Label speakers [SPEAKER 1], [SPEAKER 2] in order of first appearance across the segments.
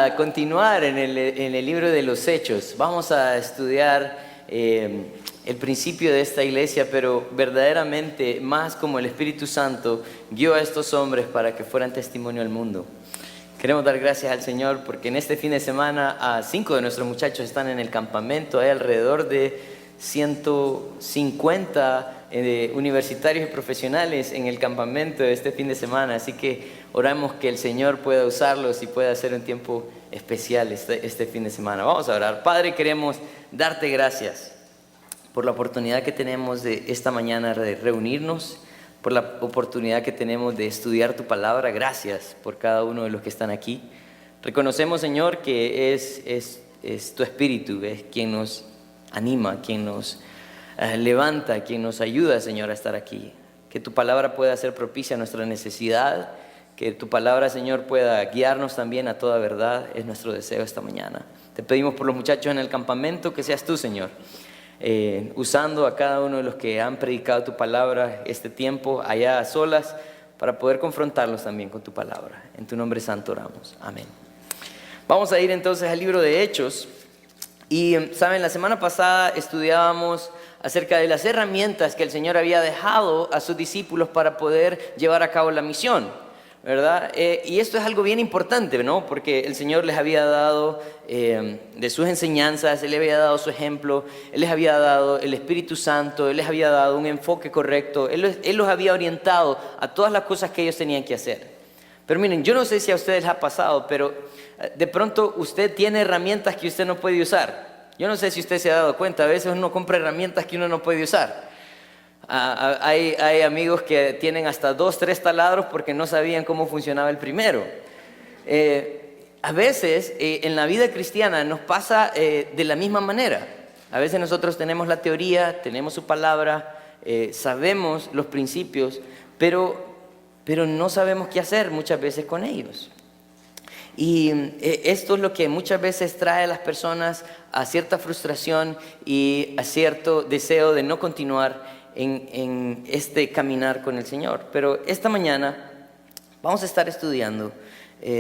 [SPEAKER 1] a continuar en el libro de los Hechos. Vamos a estudiar el principio de esta iglesia, pero verdaderamente más como el Espíritu Santo guió a estos hombres para que fueran testimonio al mundo. Queremos dar gracias al Señor porque en este fin de semana 5 de nuestros muchachos están en el campamento. Hay alrededor de 150 universitarios y profesionales en el campamento de este fin de semana, así que oramos que el Señor pueda usarlos y pueda hacer un tiempo especial este fin de semana. Vamos a orar. Padre, queremos darte gracias por la oportunidad que tenemos de esta mañana de reunirnos, por la oportunidad que tenemos de estudiar tu palabra. Gracias por cada uno de los que están aquí. Reconocemos, Señor, que es tu Espíritu, es quien nos anima, quien nos levanta, quien nos ayuda, Señor, a estar aquí. Que tu palabra pueda ser propicia a nuestra necesidad, que tu palabra, Señor, pueda guiarnos también a toda verdad. Es nuestro deseo esta mañana. Te pedimos por los muchachos en el campamento, que seas tú, Señor, usando a cada uno de los que han predicado tu palabra este tiempo allá a solas, para poder confrontarlos también con tu palabra. En tu nombre santo oramos. Amén. Vamos a ir entonces al libro de Hechos. Y saben, la semana pasada estudiábamos acerca de las herramientas que el Señor había dejado a sus discípulos para poder llevar a cabo la misión, ¿verdad? Y esto es algo bien importante, ¿no? Porque el Señor les había dado de sus enseñanzas, Él les había dado su ejemplo, Él les había dado el Espíritu Santo, Él les había dado un enfoque correcto, Él los había orientado a todas las cosas que ellos tenían que hacer. Pero miren, yo no sé si a ustedes les ha pasado, pero de pronto usted tiene herramientas que usted no puede usar. Yo no sé si usted se ha dado cuenta, a veces uno compra herramientas que uno no puede usar. Hay amigos que tienen hasta 2, 3 taladros porque no sabían cómo funcionaba el primero. A veces en la vida cristiana nos pasa de la misma manera. A veces nosotros tenemos la teoría, tenemos su palabra, sabemos los principios, pero no sabemos qué hacer muchas veces con ellos. Y esto es lo que muchas veces trae a las personas a cierta frustración y a cierto deseo de no continuar en este caminar con el Señor. Pero esta mañana vamos a estar estudiando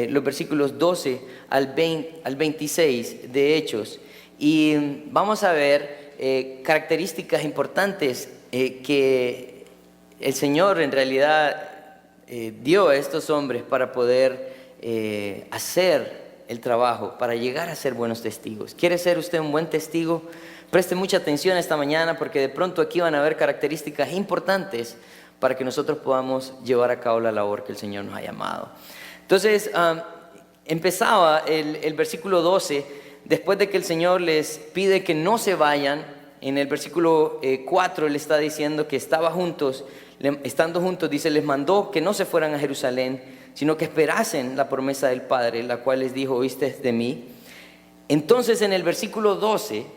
[SPEAKER 1] los versículos 12 al 26 de Hechos. Y vamos a ver características importantes que el Señor en realidad dio a estos hombres para poder hacer el trabajo, para llegar a ser buenos testigos. ¿Quiere ser usted un buen testigo? Preste mucha atención esta mañana, porque de pronto aquí van a haber características importantes para que nosotros podamos llevar a cabo la labor que el Señor nos ha llamado. Entonces empezaba el versículo 12, después de que el Señor les pide que no se vayan. En el versículo 4 le está diciendo que estando juntos, dice, les mandó que no se fueran a Jerusalén, sino que esperasen la promesa del Padre, la cual les dijo: oíste de mí. Entonces en el versículo 12,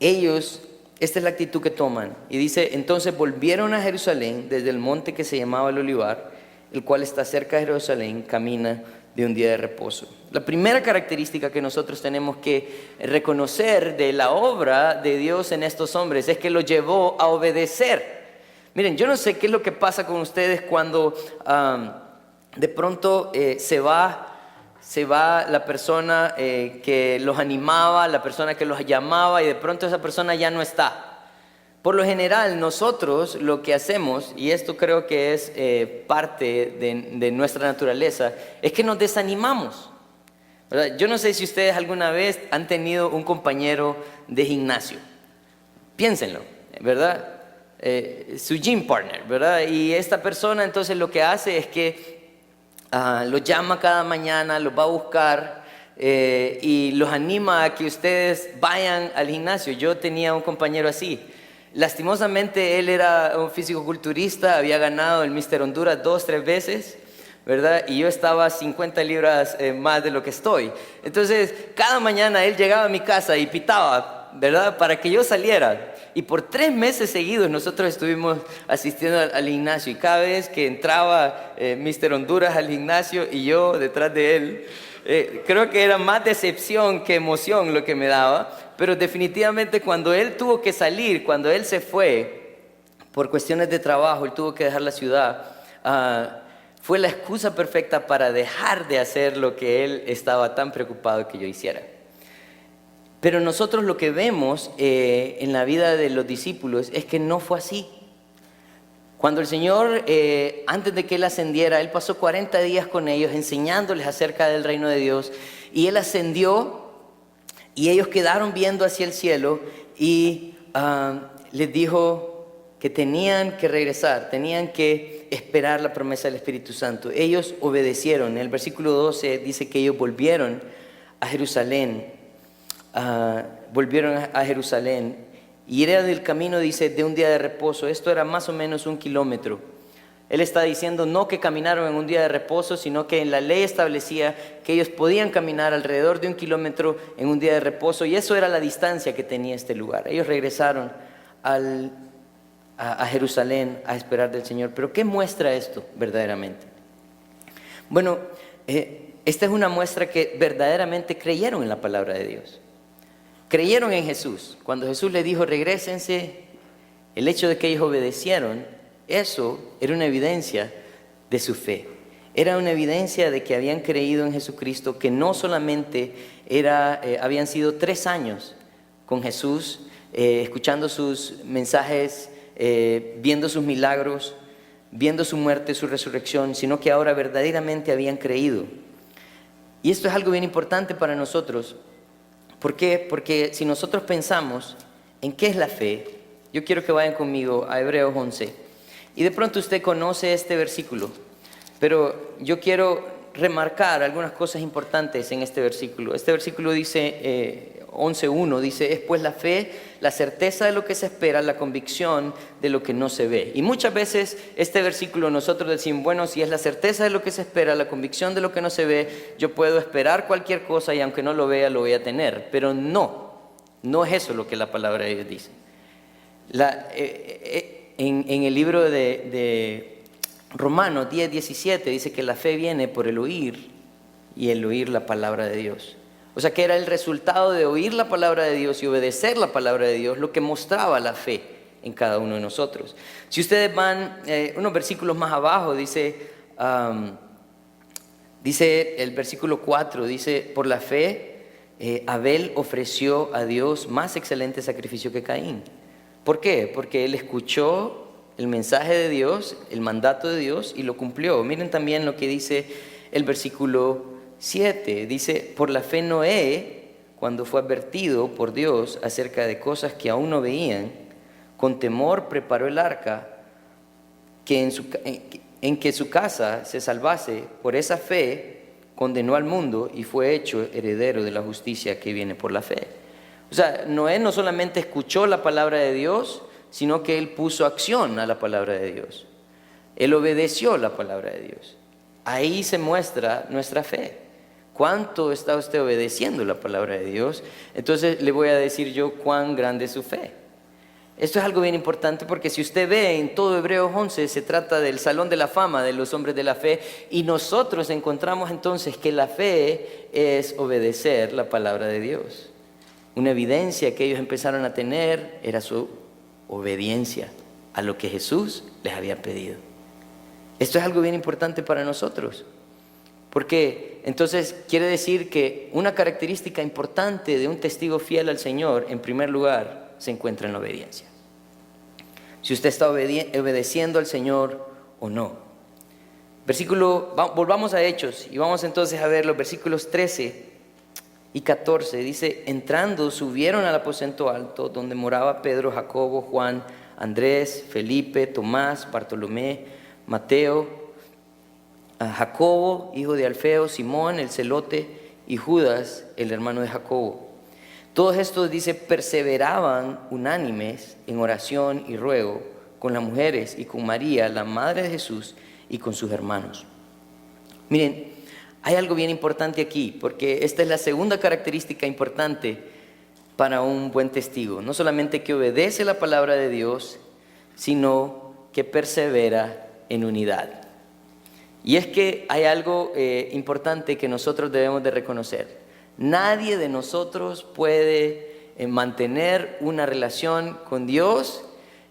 [SPEAKER 1] ellos, esta es la actitud que toman, y dice: entonces volvieron a Jerusalén desde el monte que se llamaba el Olivar, el cual está cerca de Jerusalén, camina de un día de reposo. La primera característica que nosotros tenemos que reconocer de la obra de Dios en estos hombres es que los llevó a obedecer. Miren, yo no sé qué es lo que pasa con ustedes cuando de pronto se va la persona que los animaba, la persona que los llamaba, y de pronto esa persona ya no está. Por lo general nosotros lo que hacemos, y esto creo que es parte de nuestra naturaleza, es que nos desanimamos, ¿verdad? Yo no sé si ustedes alguna vez han tenido un compañero de gimnasio. Piénsenlo, ¿verdad? Su gym partner, ¿verdad? Y esta persona entonces lo que hace es que los llama cada mañana, los va a buscar y los anima a que ustedes vayan al gimnasio. Yo tenía un compañero así. Lastimosamente él era un fisicoculturista, había ganado el Mr. Honduras 2, 3 veces, ¿verdad? Y yo estaba 50 libras más de lo que estoy. Entonces cada mañana él llegaba a mi casa y pitaba, ¿verdad? Para que yo saliera. Y por 3 meses seguidos nosotros estuvimos asistiendo al gimnasio. Y cada vez que entraba Mr. Honduras al gimnasio y yo detrás de él, creo que era más decepción que emoción lo que me daba. Pero definitivamente cuando él tuvo que salir, cuando él se fue por cuestiones de trabajo, él tuvo que dejar la ciudad, fue la excusa perfecta para dejar de hacer lo que él estaba tan preocupado que yo hiciera. Pero nosotros lo que vemos en la vida de los discípulos es que no fue así. Cuando el Señor, antes de que Él ascendiera, Él pasó 40 días con ellos enseñándoles acerca del reino de Dios. Y Él ascendió y ellos quedaron viendo hacia el cielo y les dijo que tenían que regresar, tenían que esperar la promesa del Espíritu Santo. Ellos obedecieron. En el versículo 12 dice que ellos volvieron a Jerusalén. Y era del camino, dice, de un día de reposo. Esto era más o menos 1 kilómetro. Él está diciendo no que caminaron en un día de reposo, sino que en la ley establecía que ellos podían caminar alrededor de 1 kilómetro en un día de reposo, y eso era la distancia que tenía este lugar. Ellos regresaron a Jerusalén a esperar del Señor. Pero ¿qué muestra esto verdaderamente? Bueno, esta es una muestra que verdaderamente creyeron en la palabra de Dios. Creyeron en Jesús. Cuando Jesús les dijo regrésense, el hecho de que ellos obedecieron, eso era una evidencia de su fe. Era una evidencia de que habían creído en Jesucristo, que no solamente habían sido 3 años con Jesús, escuchando sus mensajes, viendo sus milagros, viendo su muerte, su resurrección, sino que ahora verdaderamente habían creído. Y esto es algo bien importante para nosotros. ¿Por qué? Porque si nosotros pensamos en qué es la fe, yo quiero que vayan conmigo a Hebreos 11. Y de pronto usted conoce este versículo, pero yo quiero remarcar algunas cosas importantes en este versículo. Este versículo dice, 11.1, dice, es pues la fe, la certeza de lo que se espera, la convicción de lo que no se ve. Y muchas veces este versículo nosotros decimos, bueno, si es la certeza de lo que se espera, la convicción de lo que no se ve, yo puedo esperar cualquier cosa y aunque no lo vea, lo voy a tener. Pero no es eso lo que la palabra de Dios dice. En el libro de Romanos 10:17 dice que la fe viene por el oír y el oír la palabra de Dios. O sea que era el resultado de oír la palabra de Dios y obedecer la palabra de Dios lo que mostraba la fe en cada uno de nosotros. Si ustedes van unos versículos más abajo, dice el versículo 4, dice, por la fe Abel ofreció a Dios más excelente sacrificio que Caín. ¿Por qué? Porque él escuchó el mensaje de Dios, el mandato de Dios, y lo cumplió. Miren también lo que dice el versículo 7. Dice, por la fe Noé, cuando fue advertido por Dios acerca de cosas que aún no veían, con temor preparó el arca, en que su casa se salvase. Por esa fe condenó al mundo y fue hecho heredero de la justicia que viene por la fe. O sea, Noé no solamente escuchó la palabra de Dios, sino que él puso acción a la palabra de Dios. Él obedeció la palabra de Dios. Ahí se muestra nuestra fe. ¿Cuánto está usted obedeciendo la palabra de Dios? Entonces le voy a decir yo cuán grande es su fe. Esto es algo bien importante porque si usted ve en todo Hebreos 11 se trata del salón de la fama de los hombres de la fe, y nosotros encontramos entonces que la fe es obedecer la palabra de Dios. Una evidencia que ellos empezaron a tener era su obediencia a lo que Jesús les había pedido. Esto es algo bien importante para nosotros, porque entonces quiere decir que una característica importante de un testigo fiel al Señor, en primer lugar, se encuentra en la obediencia. Si usted está obedeciendo al Señor o no. Volvamos a Hechos y vamos entonces a ver los versículos 13 y 14. Dice, entrando subieron al aposento alto donde moraba Pedro, Jacobo, Juan, Andrés, Felipe, Tomás, Bartolomé, Mateo, Jacobo, hijo de Alfeo, Simón, el celote, y Judas, el hermano de Jacobo. Todos estos, dice, perseveraban unánimes en oración y ruego con las mujeres y con María, la madre de Jesús, y con sus hermanos. Miren, hay algo bien importante aquí, porque esta es la segunda característica importante para un buen testigo. No solamente que obedece la palabra de Dios, sino que persevera en unidad. Y es que hay algo importante que nosotros debemos de reconocer. Nadie de nosotros puede mantener una relación con Dios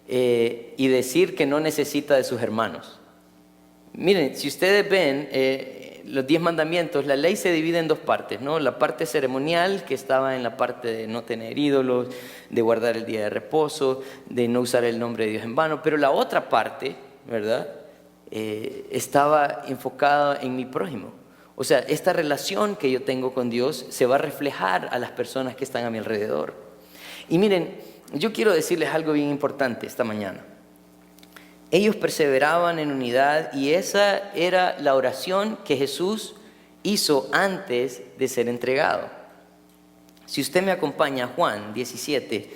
[SPEAKER 1] y decir que no necesita de sus hermanos. Miren, si ustedes ven los 10 mandamientos, la ley se divide en dos partes, ¿no? La parte ceremonial, que estaba en la parte de no tener ídolos, de guardar el día de reposo, de no usar el nombre de Dios en vano, pero la otra parte, ¿verdad? Estaba enfocada en mi prójimo. O sea, esta relación que yo tengo con Dios se va a reflejar a las personas que están a mi alrededor. Y miren, yo quiero decirles algo bien importante esta mañana. Ellos perseveraban en unidad y esa era la oración que Jesús hizo antes de ser entregado. Si usted me acompaña a Juan 17,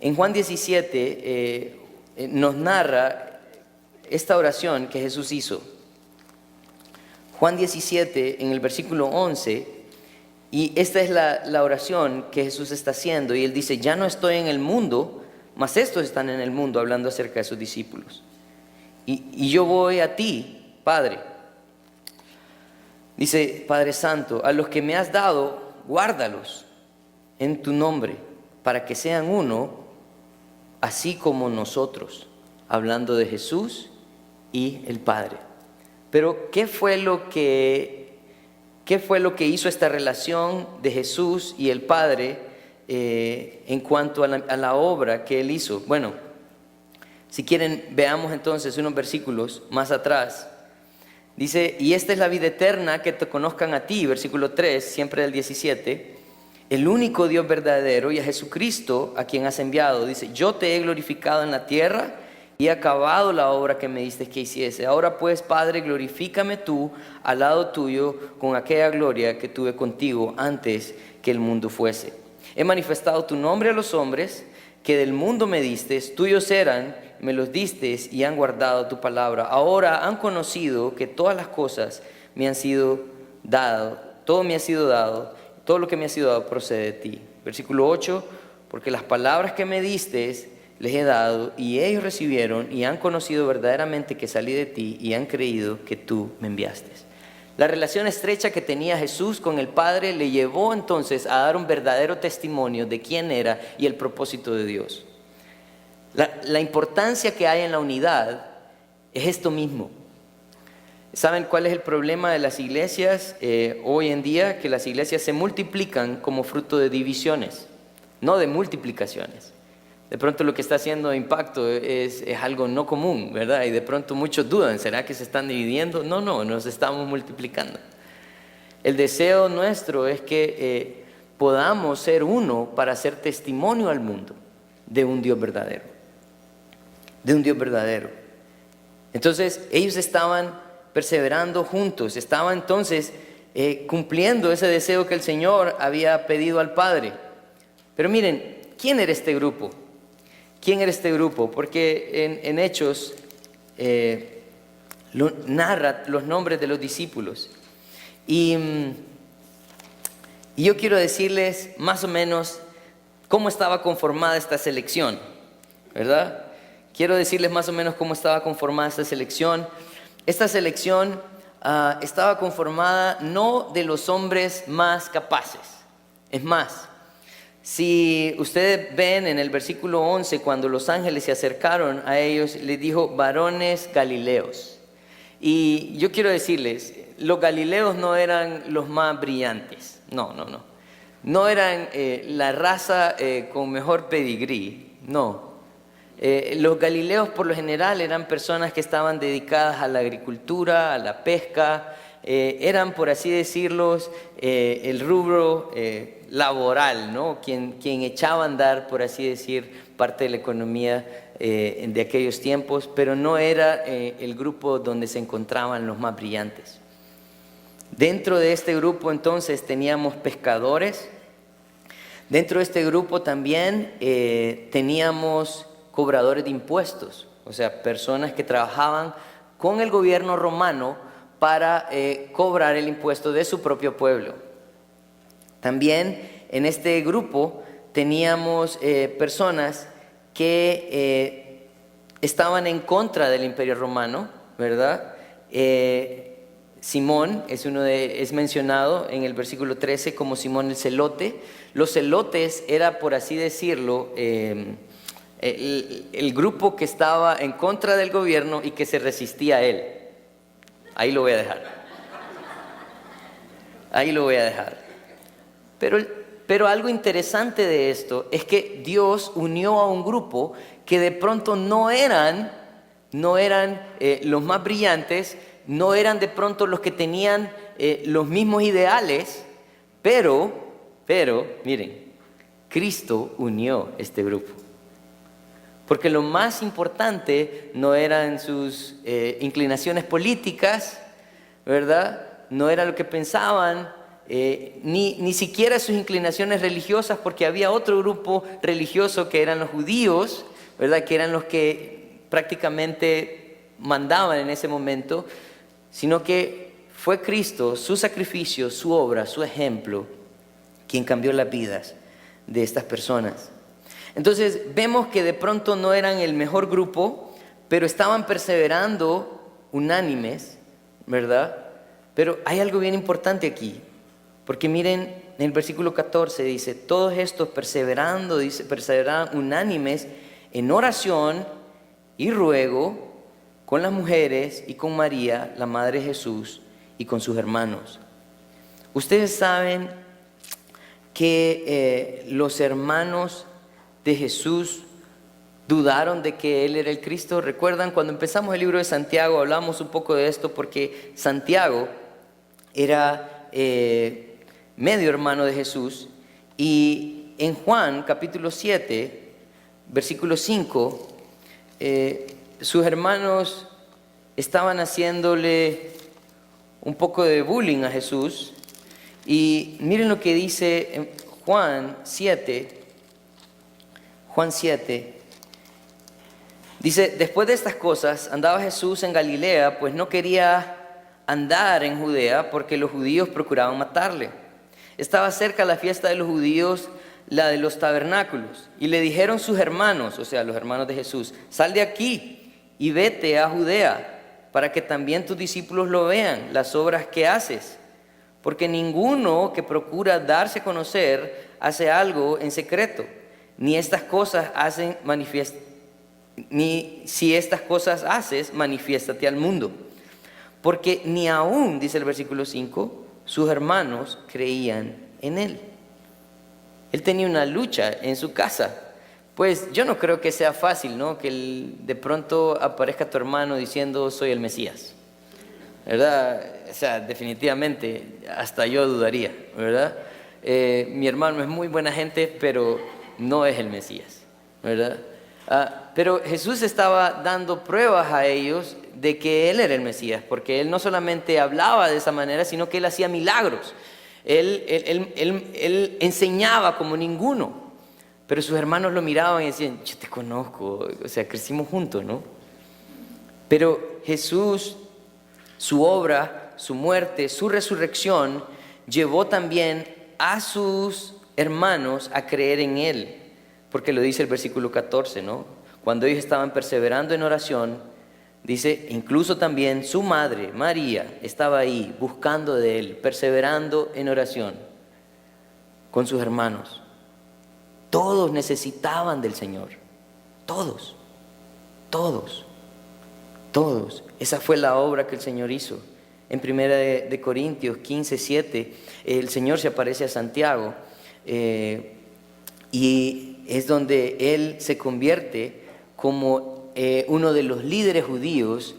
[SPEAKER 1] en Juan 17 nos narra esta oración que Jesús hizo. Juan 17 en el versículo 11, y esta es la oración que Jesús está haciendo, y Él dice: ya no estoy en el mundo, mas estos están en el mundo, hablando acerca de sus discípulos. Y yo voy a ti, Padre. Dice: Padre Santo, a los que me has dado, guárdalos en tu nombre, para que sean uno, así como nosotros. Hablando de Jesús y el Padre. Pero ¿qué fue lo que hizo esta relación de Jesús y el Padre en cuanto a la obra que Él hizo? Bueno, si quieren, veamos entonces unos versículos más atrás. Dice: y esta es la vida eterna, que te conozcan a ti, versículo 3, siempre del 17, el único Dios verdadero, y a Jesucristo, a quien has enviado. Dice: yo te he glorificado en la tierra y he acabado la obra que me diste que hiciese. Ahora pues, Padre, glorifícame tú al lado tuyo con aquella gloria que tuve contigo antes que el mundo fuese. He manifestado tu nombre a los hombres que del mundo me distes, tuyos eran, me los distes y han guardado tu palabra. Ahora han conocido que todas las cosas me han sido dado, todo me ha sido dado, todo lo que me ha sido dado procede de ti. Versículo 8, porque las palabras que me distes les he dado, y ellos recibieron y han conocido verdaderamente que salí de ti, y han creído que tú me enviaste. La relación estrecha que tenía Jesús con el Padre le llevó entonces a dar un verdadero testimonio de quién era y el propósito de Dios. La importancia que hay en la unidad es esto mismo. ¿Saben cuál es el problema de las iglesias hoy en día? Que las iglesias se multiplican como fruto de divisiones, no de multiplicaciones. De pronto lo que está haciendo Impacto es algo no común, ¿verdad? Y de pronto muchos dudan: ¿será que se están dividiendo? No, nos estamos multiplicando. El deseo nuestro es que podamos ser uno para hacer testimonio al mundo de un Dios verdadero. De un Dios verdadero. Entonces ellos estaban perseverando juntos, estaban entonces cumpliendo ese deseo que el Señor había pedido al Padre. Pero miren, ¿quién era este grupo? ¿Quién era este grupo? Porque en Hechos narra los nombres de los discípulos. Y yo quiero decirles más o menos cómo estaba conformada esta selección, ¿verdad? Quiero decirles más o menos cómo estaba conformada esta selección. Esta selección estaba conformada no de los hombres más capaces. Es más, si ustedes ven en el versículo 11, cuando los ángeles se acercaron a ellos, les dijo: varones galileos. Y yo quiero decirles, los galileos no eran los más brillantes, no eran la raza con mejor pedigrí, no. Los galileos por lo general eran personas que estaban dedicadas a la agricultura, a la pesca, eran, por así decirlo, el rubro laboral, ¿no? Quien echaba a andar, por así decir, parte de la economía de aquellos tiempos, pero no era el grupo donde se encontraban los más brillantes. Dentro de este grupo entonces teníamos pescadores. Dentro de este grupo también teníamos cobradores de impuestos, o sea, personas que trabajaban con el gobierno romano para cobrar el impuesto de su propio pueblo. También en este grupo teníamos personas que estaban en contra del Imperio Romano, ¿verdad? Simón es mencionado en el versículo 13 como Simón el celote. Los celotes era, por así decirlo, el grupo que estaba en contra del gobierno y que se resistía a él. Ahí lo voy a dejar. Ahí lo voy a dejar. Pero algo interesante de esto es que Dios unió a un grupo que de pronto no eran los más brillantes, no eran de pronto los que tenían los mismos ideales, pero, miren, Cristo unió este grupo. Porque lo más importante no eran sus inclinaciones políticas, ¿verdad? No era lo que pensaban, ni siquiera sus inclinaciones religiosas, porque había otro grupo religioso que eran los judíos, ¿verdad? Que eran los que prácticamente mandaban en ese momento, sino que fue Cristo, su sacrificio, su obra, su ejemplo, quien cambió las vidas de estas personas. Entonces vemos que de pronto no eran el mejor grupo, pero estaban perseverando unánimes, ¿verdad? Pero hay algo bien importante aquí, porque miren, en el versículo 14 dice, todos estos perseveraban unánimes en oración y ruego con las mujeres y con María, la madre de Jesús, y con sus hermanos. Ustedes saben que los hermanos de Jesús dudaron de que Él era el Cristo. ¿Recuerdan cuando empezamos el libro de Santiago? Hablamos un poco de esto porque Santiago era medio hermano de Jesús, y en Juan capítulo 7 versículo 5 sus hermanos estaban haciéndole un poco de bullying a Jesús, y miren lo que dice en Juan 7, dice, después de estas cosas andaba Jesús en Galilea, pues no quería andar en Judea porque los judíos procuraban matarle. Estaba cerca la fiesta de los judíos, la de los tabernáculos, y le dijeron sus hermanos, o sea, los hermanos de Jesús, sal de aquí y vete a Judea, para que también tus discípulos lo vean, las obras que haces. Porque ninguno que procura darse a conocer hace algo en secreto, ni estas cosas hacen ni si estas cosas haces, manifiéstate al mundo. Porque ni aún, dice el versículo 5, sus hermanos creían en él. Él tenía una lucha en su casa. Pues yo no creo que sea fácil, ¿no? Que de pronto aparezca tu hermano diciendo soy el Mesías, ¿verdad? O sea, definitivamente hasta yo dudaría, ¿verdad? Mi hermano es muy buena gente, pero no es el Mesías, ¿verdad? Pero Jesús estaba dando pruebas a ellos de que Él era el Mesías, porque Él no solamente hablaba de esa manera, sino que Él hacía milagros. Él enseñaba como ninguno. Pero sus hermanos lo miraban y decían, yo te conozco, o sea, crecimos juntos, ¿no? Pero Jesús, su obra, su muerte, su resurrección, llevó también a sus hermanos a creer en Él. Porque lo dice el versículo 14, ¿no? Cuando ellos estaban perseverando en oración, dice, incluso también su madre, María, estaba ahí buscando de Él, perseverando en oración con sus hermanos. Todos necesitaban del Señor, todos. Esa fue la obra que el Señor hizo. En 1 de Corintios 15:7, el Señor se aparece a Santiago y es donde Él se convierte como uno de los líderes judíos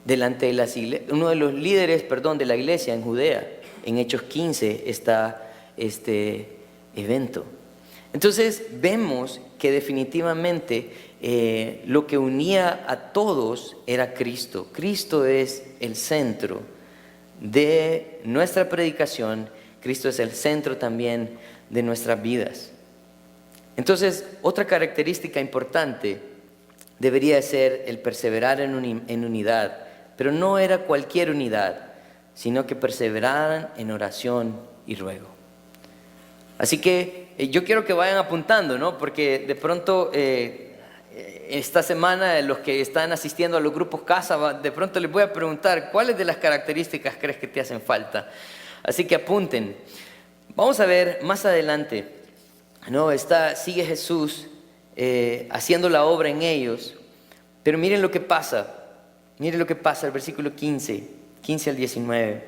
[SPEAKER 1] delante de las iglesias, uno de los líderes, de la iglesia en Judea. En Hechos 15 está este evento. Entonces vemos que definitivamente lo que unía a todos era Cristo. Cristo es el centro de nuestra predicación. Cristo es el centro también de nuestras vidas. Entonces, otra característica importante debería ser el perseverar en unidad, pero no era cualquier unidad, sino que perseveraran en oración y ruego. Así que yo quiero que vayan apuntando, ¿no? Porque de pronto esta semana los que están asistiendo a los grupos casa, de pronto les voy a preguntar ¿cuáles de las características crees que te hacen falta? Así que apunten. Vamos a ver más adelante, ¿no? Sigue Jesús haciendo la obra en ellos, pero miren lo que pasa. mire lo que pasa, el versículo 15 al 19.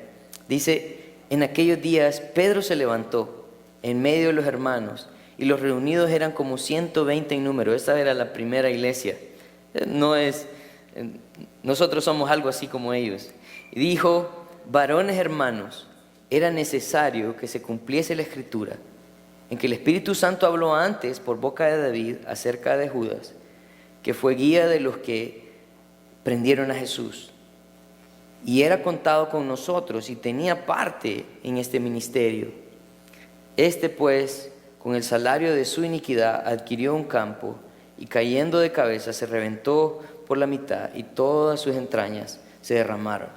[SPEAKER 1] Dice, en aquellos días Pedro se levantó en medio de los hermanos, y los reunidos eran como 120 en número. Esta era la primera iglesia. Nosotros somos algo así como ellos. Y dijo, varones hermanos, era necesario que se cumpliese la escritura, en que el Espíritu Santo habló antes por boca de David acerca de Judas, que fue guía de los que prendieron a Jesús. Y era contado con nosotros y tenía parte en este ministerio. Este pues, con el salario de su iniquidad, adquirió un campo y cayendo de cabeza se reventó por la mitad y todas sus entrañas se derramaron.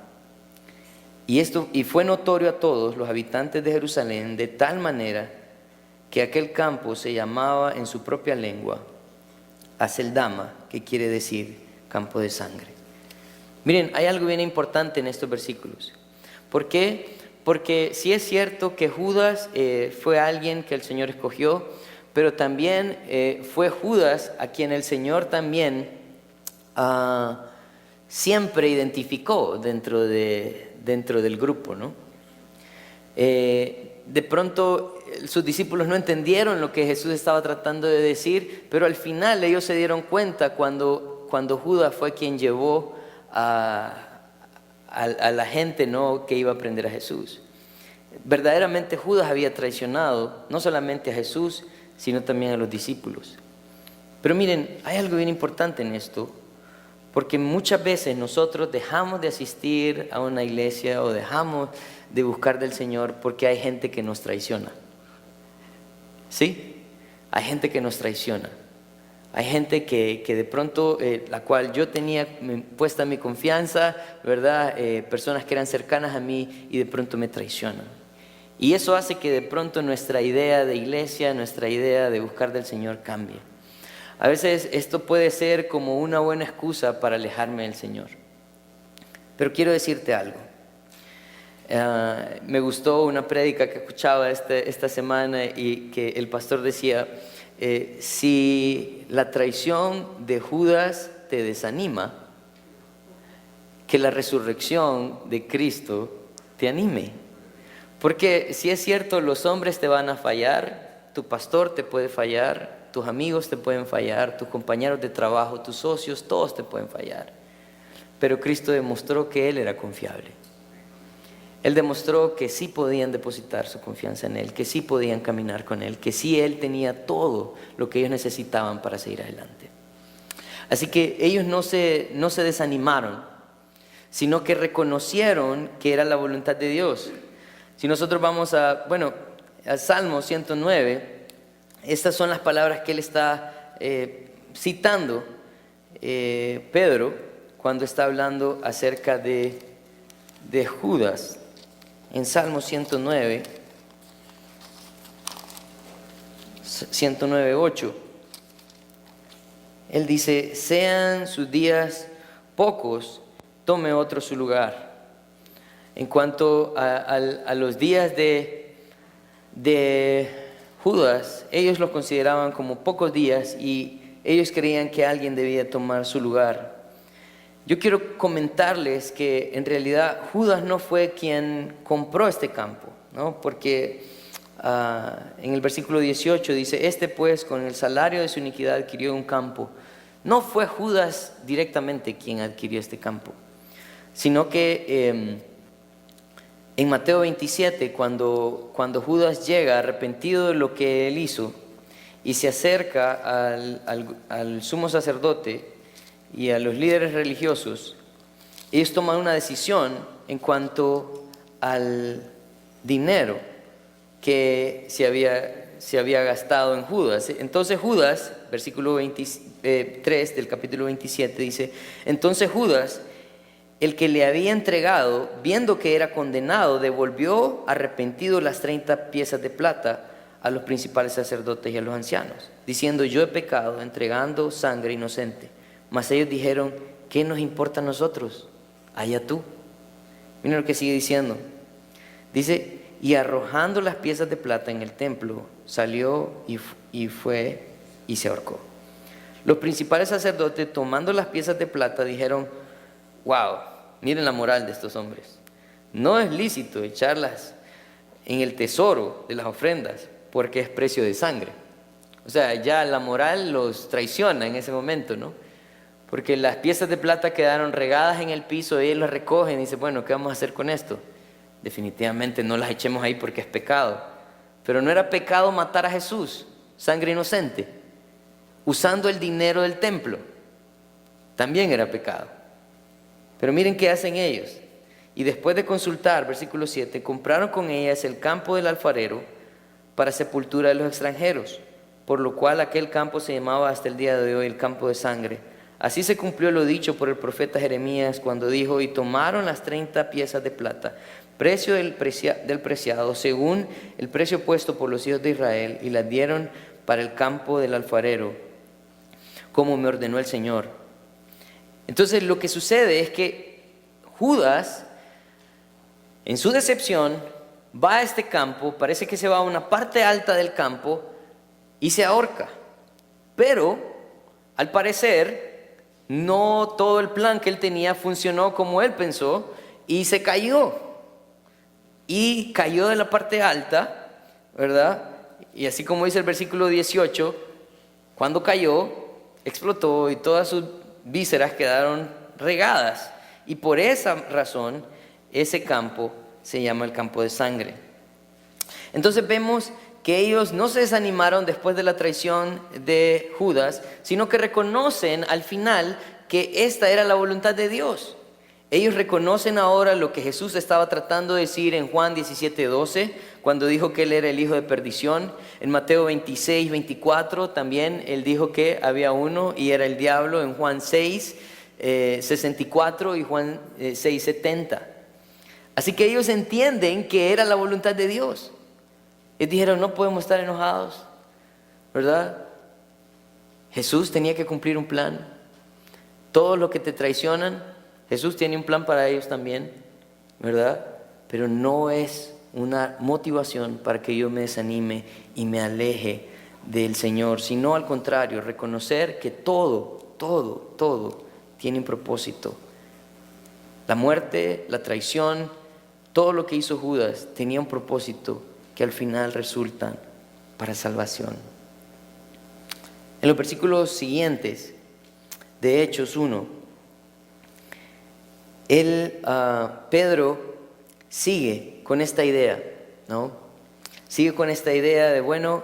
[SPEAKER 1] Y fue notorio a todos los habitantes de Jerusalén de tal manera que aquel campo se llamaba en su propia lengua Aceldama, que quiere decir campo de sangre. Miren, hay algo bien importante en estos versículos. ¿Por qué? Porque sí es cierto que Judas fue alguien que el Señor escogió, pero también fue Judas a quien el Señor también siempre identificó dentro del grupo, ¿no? De pronto sus discípulos no entendieron lo que Jesús estaba tratando de decir, pero al final ellos se dieron cuenta cuando Judas fue quien llevó a la gente, ¿no?, que iba a prender a Jesús. Verdaderamente Judas había traicionado no solamente a Jesús, sino también a los discípulos. Pero miren, hay algo bien importante en esto, porque muchas veces nosotros dejamos de asistir a una iglesia o dejamos de buscar del Señor porque hay gente que nos traiciona. ¿Sí? Hay gente que nos traiciona. Hay gente que de pronto, la cual yo tenía puesta mi confianza, ¿verdad? Personas que eran cercanas a mí y de pronto me traicionan. Y eso hace que de pronto nuestra idea de iglesia, nuestra idea de buscar del Señor cambie. A veces esto puede ser como una buena excusa para alejarme del Señor. Pero quiero decirte algo. Me gustó una prédica que escuchaba esta semana y que el pastor decía, si la traición de Judas te desanima, que la resurrección de Cristo te anime. Porque si es cierto, los hombres te van a fallar, tu pastor te puede fallar, tus amigos te pueden fallar, tus compañeros de trabajo, tus socios, todos te pueden fallar. Pero Cristo demostró que Él era confiable. Él demostró que sí podían depositar su confianza en Él, que sí podían caminar con Él, que sí Él tenía todo lo que ellos necesitaban para seguir adelante. Así que ellos no se desanimaron, sino que reconocieron que era la voluntad de Dios. Si nosotros vamos al Salmo 109, estas son las palabras que él está citando, Pedro, cuando está hablando acerca de Judas. En Salmo 109:8, él dice, sean sus días pocos, tome otro su lugar. En cuanto a los días de Judas, ellos los consideraban como pocos días y ellos creían que alguien debía tomar su lugar. Yo quiero comentarles que en realidad Judas no fue quien compró este campo, ¿no? Porque en el versículo 18 dice, este pues con el salario de su iniquidad adquirió un campo. No fue Judas directamente quien adquirió este campo, sino que en Mateo 27, cuando Judas llega arrepentido de lo que él hizo y se acerca al sumo sacerdote y a los líderes religiosos, ellos toman una decisión en cuanto al dinero que se había gastado en Judas. Entonces Judas, versículo 23 del capítulo 27 dice, entonces Judas, el que le había entregado, viendo que era condenado, devolvió arrepentido las 30 piezas de plata a los principales sacerdotes y a los ancianos, diciendo, yo he pecado entregando sangre inocente. Mas ellos dijeron, ¿qué nos importa a nosotros? Allá tú. Miren lo que sigue diciendo. Dice, y arrojando las piezas de plata en el templo, salió y fue y se ahorcó. Los principales sacerdotes, tomando las piezas de plata, dijeron, wow, miren la moral de estos hombres. No es lícito echarlas en el tesoro de las ofrendas, porque es precio de sangre. O sea, ya la moral los traiciona en ese momento, ¿no? Porque las piezas de plata quedaron regadas en el piso, ellos las recogen y dicen, bueno, ¿qué vamos a hacer con esto? Definitivamente no las echemos ahí porque es pecado. Pero no era pecado matar a Jesús, sangre inocente, usando el dinero del templo. También era pecado. Pero miren qué hacen ellos. Y después de consultar, versículo 7, compraron con ellas el campo del alfarero para sepultura de los extranjeros, por lo cual aquel campo se llamaba hasta el día de hoy el campo de sangre. Así se cumplió lo dicho por el profeta Jeremías cuando dijo, y tomaron las 30 piezas de plata, precio del preciado, según el precio puesto por los hijos de Israel, y las dieron para el campo del alfarero, como me ordenó el Señor. Entonces lo que sucede es que Judas, en su decepción, va a este campo, parece que se va a una parte alta del campo y se ahorca. Pero, al parecer, no todo el plan que él tenía funcionó como él pensó y se cayó. Y cayó de la parte alta, ¿verdad? Y así como dice el versículo 18, cuando cayó, explotó y todas sus vísceras quedaron regadas. Y por esa razón, ese campo se llama el campo de sangre. Entonces vemos que ellos no se desanimaron después de la traición de Judas, sino que reconocen al final que esta era la voluntad de Dios. Ellos reconocen ahora lo que Jesús estaba tratando de decir en Juan 17:12, cuando dijo que él era el hijo de perdición. En Mateo 26:24 también él dijo que había uno y era el diablo. En Juan 6:64 y Juan 6:70. Así que ellos entienden que era la voluntad de Dios. Ellos dijeron, no podemos estar enojados, ¿verdad? Jesús tenía que cumplir un plan. Todos los que te traicionan, Jesús tiene un plan para ellos también, ¿verdad? Pero no es una motivación para que yo me desanime y me aleje del Señor, sino al contrario, reconocer que todo tiene un propósito. La muerte, la traición, todo lo que hizo Judas tenía un propósito que al final resultan para salvación. En los versículos siguientes de Hechos 1, Pedro sigue con esta idea, ¿no? Sigue con esta idea de, bueno,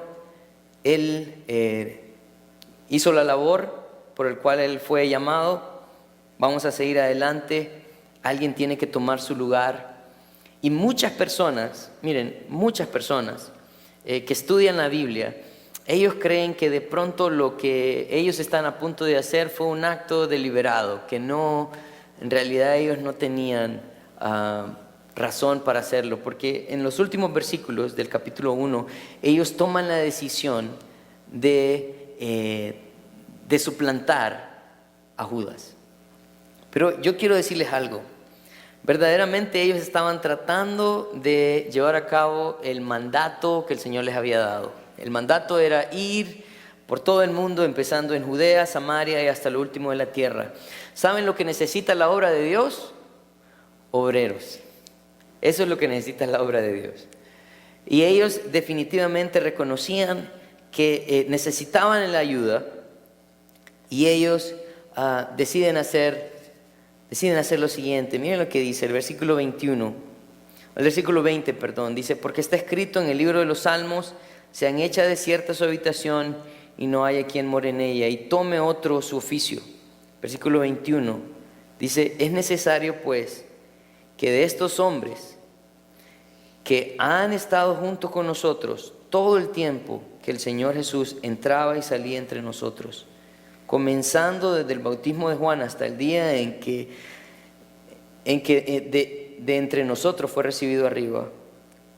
[SPEAKER 1] él hizo la labor por el cual él fue llamado, vamos a seguir adelante, alguien tiene que tomar su lugar. Y muchas personas, miren, muchas personas que estudian la Biblia, ellos creen que de pronto lo que ellos están a punto de hacer fue un acto deliberado, que no, en realidad ellos no tenían razón para hacerlo, porque en los últimos versículos del capítulo 1, ellos toman la decisión de suplantar a Judas. Pero yo quiero decirles algo. Verdaderamente ellos estaban tratando de llevar a cabo el mandato que el Señor les había dado. El mandato era ir por todo el mundo, empezando en Judea, Samaria y hasta lo último de la tierra. ¿Saben lo que necesita la obra de Dios? Obreros. Eso es lo que necesita la obra de Dios. Y ellos definitivamente reconocían que necesitaban la ayuda y ellos deciden hacer lo siguiente. Miren lo que dice el versículo 20, dice, porque está escrito en el libro de los Salmos, sean hecha desierta su habitación y no haya quien more en ella, y tome otro su oficio. Versículo 21 dice, es necesario pues que de estos hombres que han estado junto con nosotros todo el tiempo que el Señor Jesús entraba y salía entre nosotros, comenzando desde el bautismo de Juan hasta el día en que de entre nosotros fue recibido arriba,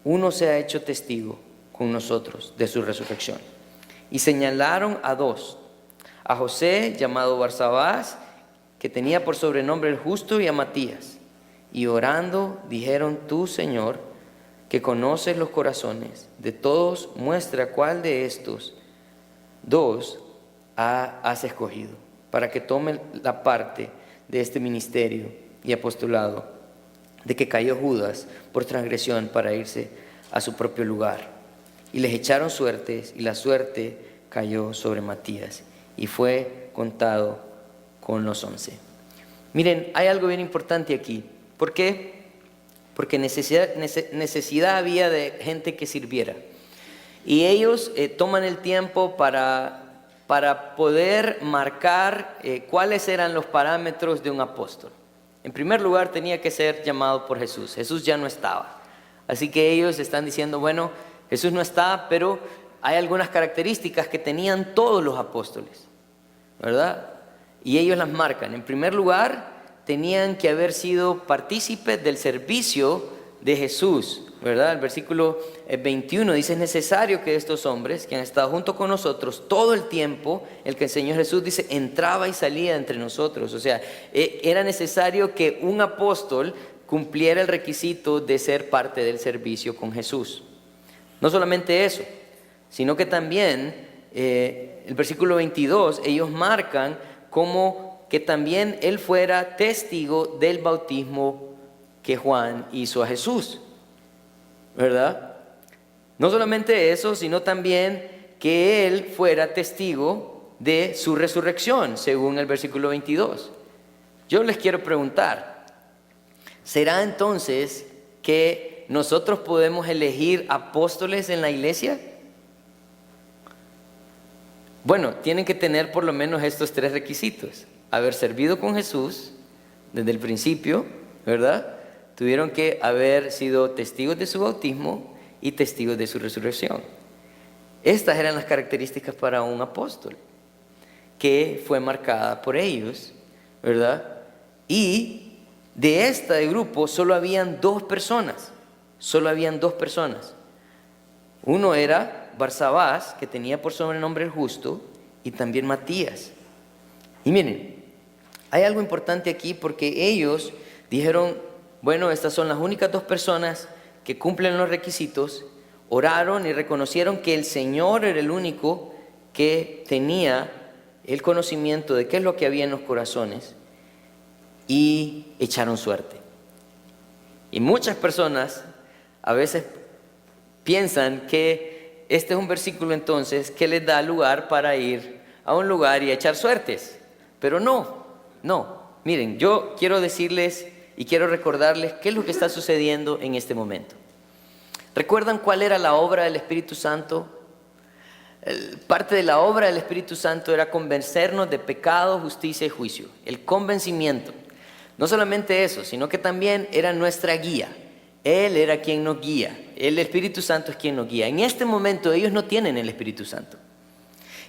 [SPEAKER 1] uno se ha hecho testigo con nosotros de su resurrección. Y señalaron a dos, a José llamado Barsabás, que tenía por sobrenombre el Justo, y a Matías. Y orando dijeron, tú, Señor, que conoces los corazones de todos, muestra cuál de estos dos has escogido para que tome la parte de este ministerio y apostolado, de que cayó Judas por transgresión para irse a su propio lugar. Y les echaron suertes, y la suerte cayó sobre Matías, y fue contado con los 11. Miren, hay algo bien importante aquí. ¿Por qué? Porque necesidad había de gente que sirviera. Y ellos toman el tiempo para poder marcar cuáles eran los parámetros de un apóstol. En primer lugar, tenía que ser llamado por Jesús. Jesús ya no estaba. Así que ellos están diciendo, bueno, Jesús no está, pero hay algunas características que tenían todos los apóstoles, ¿verdad? Y ellos las marcan. En primer lugar, tenían que haber sido partícipes del servicio de Jesús, ¿verdad? El versículo 21 dice: es necesario que estos hombres que han estado junto con nosotros todo el tiempo, el que el Señor Jesús dice, entraba y salía entre nosotros. O sea, era necesario que un apóstol cumpliera el requisito de ser parte del servicio con Jesús. No solamente eso, sino que también el versículo 22, ellos marcan como que también él fuera testigo del bautismo que Juan hizo a Jesús, ¿verdad? No solamente eso, sino también que él fuera testigo de su resurrección, según el versículo 22. Yo les quiero preguntar, ¿será entonces que nosotros podemos elegir apóstoles en la iglesia? Bueno, tienen que tener por lo menos estos 3 requisitos: haber servido con Jesús desde el principio, ¿verdad? Tuvieron que haber sido testigos de su bautismo y testigos de su resurrección. Estas eran las características para un apóstol, que fue marcada por ellos, ¿verdad? Y de este grupo solo habían 2 personas. Solo habían 2 personas. Uno era Barsabás, que tenía por sobrenombre el justo, y también Matías. Y miren, hay algo importante aquí, porque ellos dijeron, bueno, estas son las únicas 2 personas que cumplen los requisitos. Oraron y reconocieron que el Señor era el único que tenía el conocimiento de qué es lo que había en los corazones, y echaron suerte. Y muchas personas a veces piensan que este es un versículo entonces que les da lugar para ir a un lugar y echar suertes. Pero no. Miren, yo quiero decirles y quiero recordarles qué es lo que está sucediendo en este momento. ¿Recuerdan cuál era la obra del Espíritu Santo? Parte de la obra del Espíritu Santo era convencernos de pecado, justicia y juicio. El convencimiento. No solamente eso, sino que también era nuestra guía. Él era quien nos guía. El Espíritu Santo es quien nos guía. En este momento ellos no tienen el Espíritu Santo.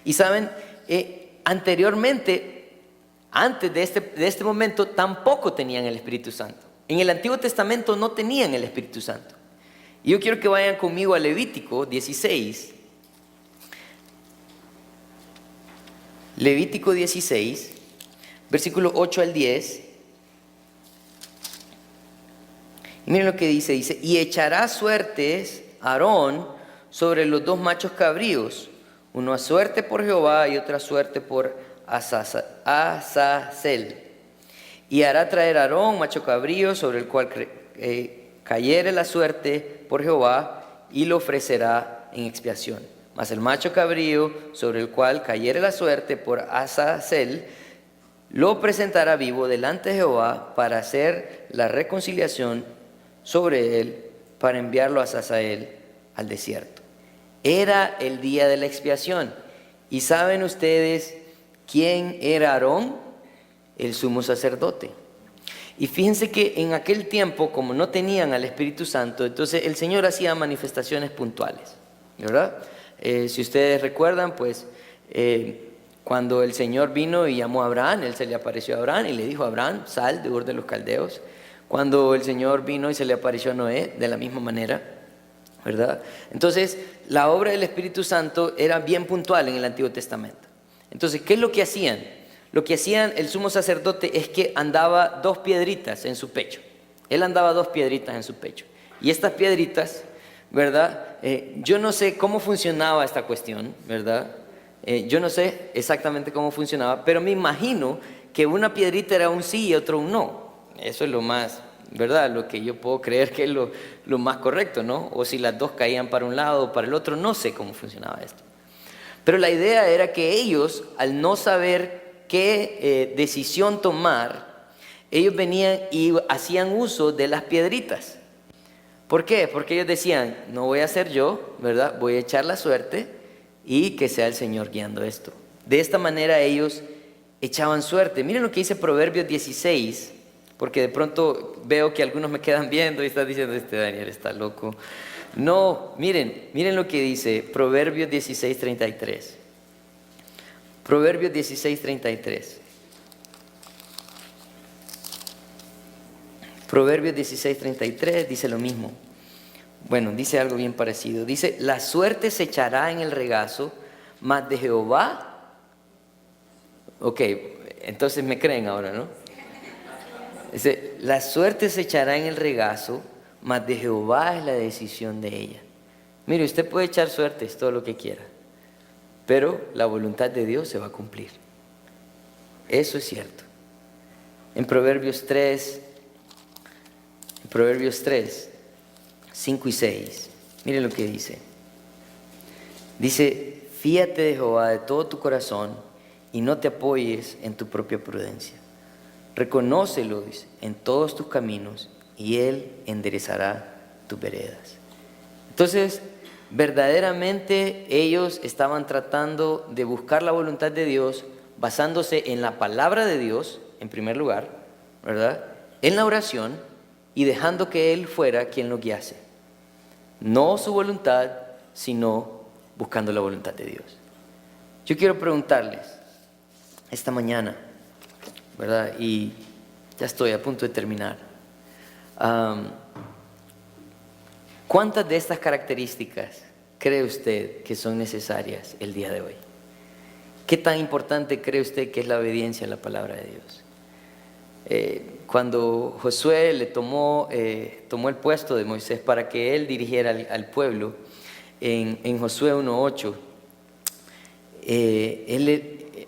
[SPEAKER 1] Y saben, anteriormente, antes de este momento, tampoco tenían el Espíritu Santo. En el Antiguo Testamento no tenían el Espíritu Santo. Y yo quiero que vayan conmigo a Levítico 16. Levítico 16, versículo 8 al 10. Y miren lo que dice, y echará suertes Aarón sobre los 2 machos cabríos, una suerte por Jehová y otra suerte por Azazel. Y hará traer Aarón macho cabrío sobre el cual cayere la suerte por Jehová, y lo ofrecerá en expiación. Mas el macho cabrío sobre el cual cayere la suerte por Azazel, lo presentará vivo delante de Jehová para hacer la reconciliación sobre él, para enviarlo a Azazel al desierto. Era el día de la expiación. ¿Y saben ustedes quién era Aarón? El sumo sacerdote. Y fíjense que en aquel tiempo, como no tenían al Espíritu Santo, entonces el Señor hacía manifestaciones puntuales, ¿verdad? Si ustedes recuerdan, pues cuando el Señor vino y llamó a Abraham, Él se le apareció a Abraham y le dijo: Abraham, sal de Ur de los Caldeos. Cuando el Señor vino y se le apareció a Noé, de la misma manera, ¿verdad? Entonces, la obra del Espíritu Santo era bien puntual en el Antiguo Testamento. Entonces, ¿qué es lo que hacían? Lo que hacían el sumo sacerdote es que andaba 2 piedritas en su pecho. Él andaba 2 piedritas en su pecho. Y estas piedritas, ¿verdad? Yo no sé cómo funcionaba esta cuestión, ¿verdad? Yo no sé exactamente cómo funcionaba, pero me imagino que una piedrita era un sí y otro un no, eso es lo más, ¿verdad? Lo que yo puedo creer que es lo más correcto, ¿no? O si las dos caían para un lado o para el otro, no sé cómo funcionaba esto. Pero la idea era que ellos, al no saber qué decisión tomar, ellos venían y hacían uso de las piedritas. ¿Por qué? Porque ellos decían, no voy a ser yo, ¿verdad? Voy a echar la suerte y que sea el Señor guiando esto. De esta manera ellos echaban suerte. Miren lo que dice Proverbios 16, porque de pronto veo que algunos me quedan viendo y están diciendo, este Daniel está loco. No, miren lo que dice Proverbios 16:33. Proverbios 16:33. Proverbios 16:33 dice lo mismo. Bueno, dice algo bien parecido. Dice, la suerte se echará en el regazo, mas de Jehová. Ok, entonces me creen ahora, ¿no? Dice, la suerte se echará en el regazo, mas de Jehová es la decisión de ella. Mire, usted puede echar suertes todo lo que quiera, pero la voluntad de Dios se va a cumplir. Eso es cierto. En Proverbios 3, 5 y 6, miren lo que dice. Dice, fíate de Jehová de todo tu corazón y no te apoyes en tu propia prudencia. Reconócelo, dice, en todos tus caminos y Él enderezará tus veredas. Entonces, verdaderamente ellos estaban tratando de buscar la voluntad de Dios basándose en la palabra de Dios, en primer lugar, ¿verdad? En la oración y dejando que Él fuera quien lo guiase. No su voluntad, sino buscando la voluntad de Dios. Yo quiero preguntarles esta mañana, ¿verdad? Y ya estoy a punto de terminar. ¿Cuántas de estas características cree usted que son necesarias el día de hoy? ¿Qué tan importante cree usted que es la obediencia a la palabra de Dios? Cuando Josué le tomó el puesto de Moisés para que él dirigiera al pueblo, en Josué 1:8, él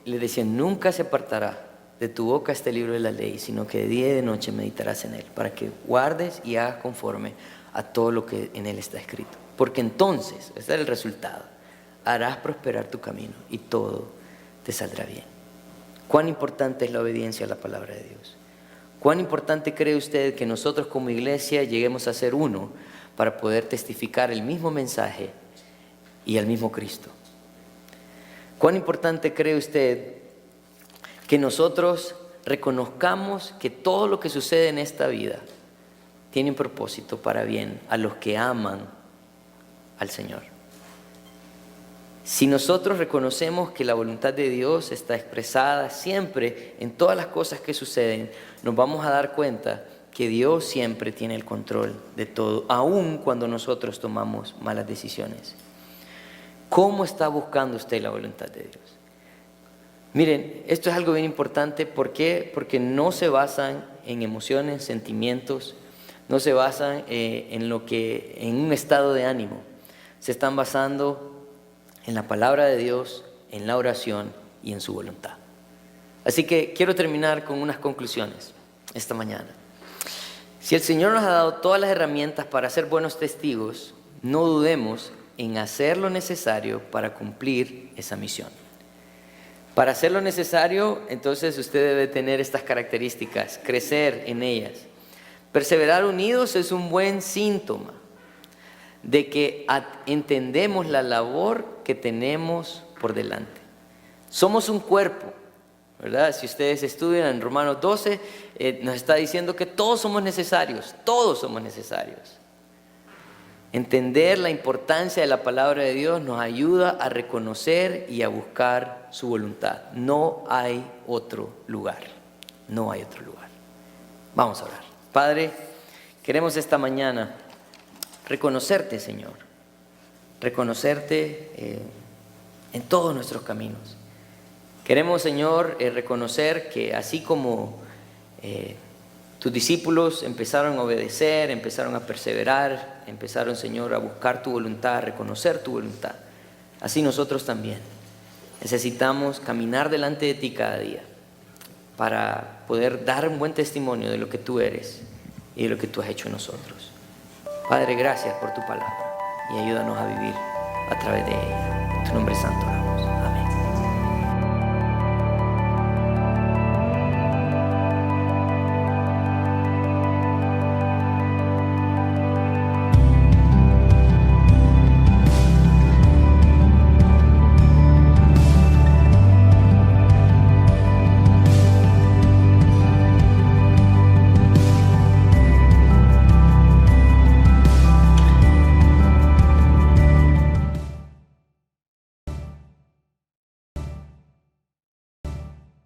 [SPEAKER 1] le decía, nunca se apartará de tu boca este libro de la ley, sino que de día y de noche meditarás en él, para que guardes y hagas conforme a todo lo que en él está escrito. Porque entonces, este es el resultado, harás prosperar tu camino y todo te saldrá bien. ¿Cuán importante es la obediencia a la palabra de Dios? ¿Cuán importante cree usted que nosotros como iglesia lleguemos a ser uno para poder testificar el mismo mensaje y al mismo Cristo? ¿Cuán importante cree usted que nosotros reconozcamos que todo lo que sucede en esta vida tiene un propósito para bien a los que aman al Señor? Si nosotros reconocemos que la voluntad de Dios está expresada siempre en todas las cosas que suceden, nos vamos a dar cuenta que Dios siempre tiene el control de todo, aun cuando nosotros tomamos malas decisiones. ¿Cómo está buscando usted la voluntad de Dios? Miren, esto es algo bien importante. ¿Por qué? Porque no se basan en emociones, sentimientos, no se basan en un estado de ánimo. Se están basando en la palabra de Dios, en la oración y en su voluntad. Así que quiero terminar con unas conclusiones esta mañana. Si el Señor nos ha dado todas las herramientas para ser buenos testigos, no dudemos en hacer lo necesario para cumplir esa misión. Para hacer lo necesario, entonces usted debe tener estas características, crecer en ellas. Perseverar unidos es un buen síntoma de que entendemos la labor que tenemos por delante. Somos un cuerpo, ¿verdad? Si ustedes estudian en Romanos 12, nos está diciendo que todos somos necesarios, todos somos necesarios. Entender la importancia de la palabra de Dios nos ayuda a reconocer y a buscar su voluntad. No hay otro lugar, no hay otro lugar. Vamos a orar. Padre, queremos esta mañana reconocerte, Señor, reconocerte en todos nuestros caminos. Queremos, Señor, reconocer que así como tus discípulos empezaron a obedecer, empezaron a perseverar, empezaron, Señor, a buscar tu voluntad, a reconocer tu voluntad, así nosotros también necesitamos caminar delante de ti cada día, para poder dar un buen testimonio de lo que tú eres y de lo que tú has hecho en nosotros. Padre, gracias por tu palabra y ayúdanos a vivir a través de ella. En tu nombre santo.